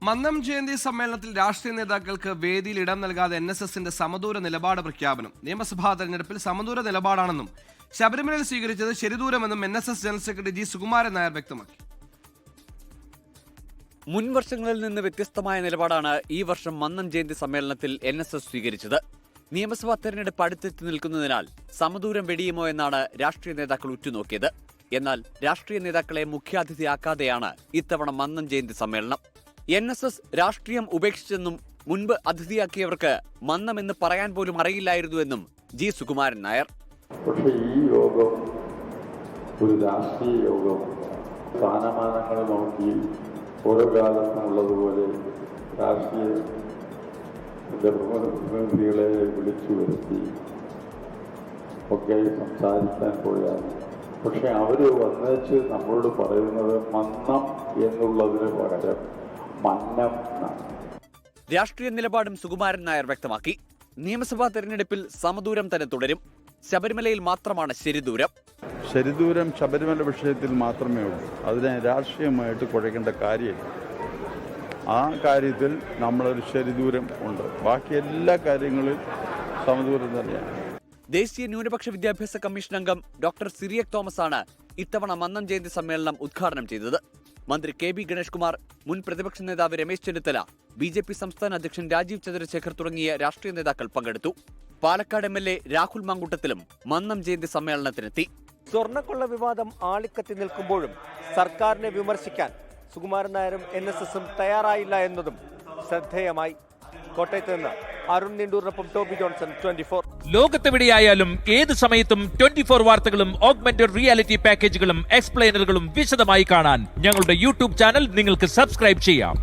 മന്നം ജയന്തി സമ്മേളനത്തിൽ രാഷ്ട്രീയ നേതാക്കൾക്ക് വേദിയിൽ ഇടം നൽകാതെ NSSന്റെ സമദൂര നിലപാട് പ്രഖ്യാപനം. നിയമസഭാ തെരഞ്ഞെടുപ്പിൽ സമദൂര നിലപാടാണെന്നും ശബരിമലയിൽ സ്വീകരിച്ചത് ശരിദൂരമെന്നും NSS general secretary G Sukumaran Nair വ്യക്തമാക്കി. മുൻ വർഷങ്ങളിൽ നിന്ന് വ്യത്യസ്തമായ നിലപാടാണ് ഈ വർഷം മന്നം ജയന്തി സമ്മേളനത്തിൽ NSS സ്വീകരിച്ചത്. നിയമസഭാ തെരഞ്ഞെടുപ്പ് അടുത്തെത്തി നിൽക്കുന്നതിനാൽ സമദൂരം വെടിയുമോ എന്നാണ് രാഷ്ട്രീയ നേതാക്കൾ ഉറ്റുനോക്കിയത്. എന്നാൽ രാഷ്ട്രീയ നേതാക്കളെ മുഖ്യാതിഥിയാക്കാതെയാണ് ഇത്തവണ മന്നം ജയന്തി സമ്മേളനം. NSS രാഷ്ട്രീയം ഉപേക്ഷിച്ചെന്നും മുൻപ് അതിഥിയാക്കിയവർക്ക് മന്നമെന്ന് പറയാൻ പോലും അറിയില്ലായിരുന്നുവെന്നും ജി സുകുമാരൻ നായർ. പക്ഷേ ഈ യോഗം ഒരു രാഷ്ട്രീയ യോഗം, സ്ഥാനമാനങ്ങൾ നോക്കി ഓരോ കാലത്തും ഉള്ളതുപോലെ രാഷ്ട്രീയ പ്രതിനിധികളെ വിളിച്ചു വരുത്തി ഒക്കെ സംസാരിക്കാൻ പോയാണ്. പക്ഷെ അവർ വന്നേച്ച് നമ്മളോട് പറയുന്നത് മന്നം എന്നുള്ളതിന് പകരം മന്നം എന്നാണ്. രാഷ്ട്രീയ നിലപാടും സുകുമാരൻ നായർ വ്യക്തമാക്കി. നിയമസഭാ തെരഞ്ഞെടുപ്പിൽ സമദൂരം തന്നെ തുടരും. ശബരിമലയിൽ മാത്രമാണ് ശരിദൂരം. ശരിദൂരം ശബരിമല വിഷയത്തിൽ മാത്രമേ ഉള്ളൂ. അതിനെ രാഷ്ട്രീയമായിട്ട് കുഴയ്ക്കേണ്ട കാര്യമില്ല. ആ കാര്യത്തിൽ നമ്മളൊരു ശരിദൂരം ഉണ്ട്. ബാക്കി എല്ലാ കാര്യങ്ങളും സമദൂരം തന്നെയാണ്. ദേശീയ ന്യൂനപക്ഷ വിദ്യാഭ്യാസ കമ്മീഷൻ അംഗം ഡോക്ടർ സിറിയക് തോമസ് ആണ് ഇത്തവണ മന്നം ജയന്തി സമ്മേളനം ഉദ്ഘാടനം ചെയ്തത്. മന്ത്രി KB ഗണേഷ് കുമാർ, മുൻ പ്രതിപക്ഷ നേതാവ് രമേശ് ചെന്നിത്തല, BJP സംസ്ഥാന അധ്യക്ഷൻ രാജീവ് ചന്ദ്രശേഖർ തുടങ്ങിയ രാഷ്ട്രീയ നേതാക്കൾ പങ്കെടുത്തു. പാലക്കാട് MLA രാഹുൽ മാങ്കൂട്ടത്തിലും മന്നം ജയന്തി സമ്മേളനത്തിനെത്തി. സ്വർണ്ണക്കൊള്ള വിവാദം ആളിക്കത്തി നിൽക്കുമ്പോഴും സർക്കാരിനെ വിമർശിക്കാൻ സുകുമാരൻ നായരും NSSും തയ്യാറായില്ല എന്നതും ശ്രദ്ധേയമായി. കോട്ടയത്ത് നിന്ന് അരുൺ നിണ്ടൂറിനൊപ്പം ടോബി ജോൺസൺ, 24. ലോകത്തെവിടെയായാലും ഏത് സമയത്തും 24 വാർത്തകളും ഓഗ്മെന്റഡ് റിയാലിറ്റി പാക്കേജുകളും എക്സ്പ്ലെയിനറുകളും വിശദമായി കാണാൻ ഞങ്ങളുടെ YouTube ചാനൽ നിങ്ങൾക്ക് സബ്സ്ക്രൈബ് ചെയ്യാം.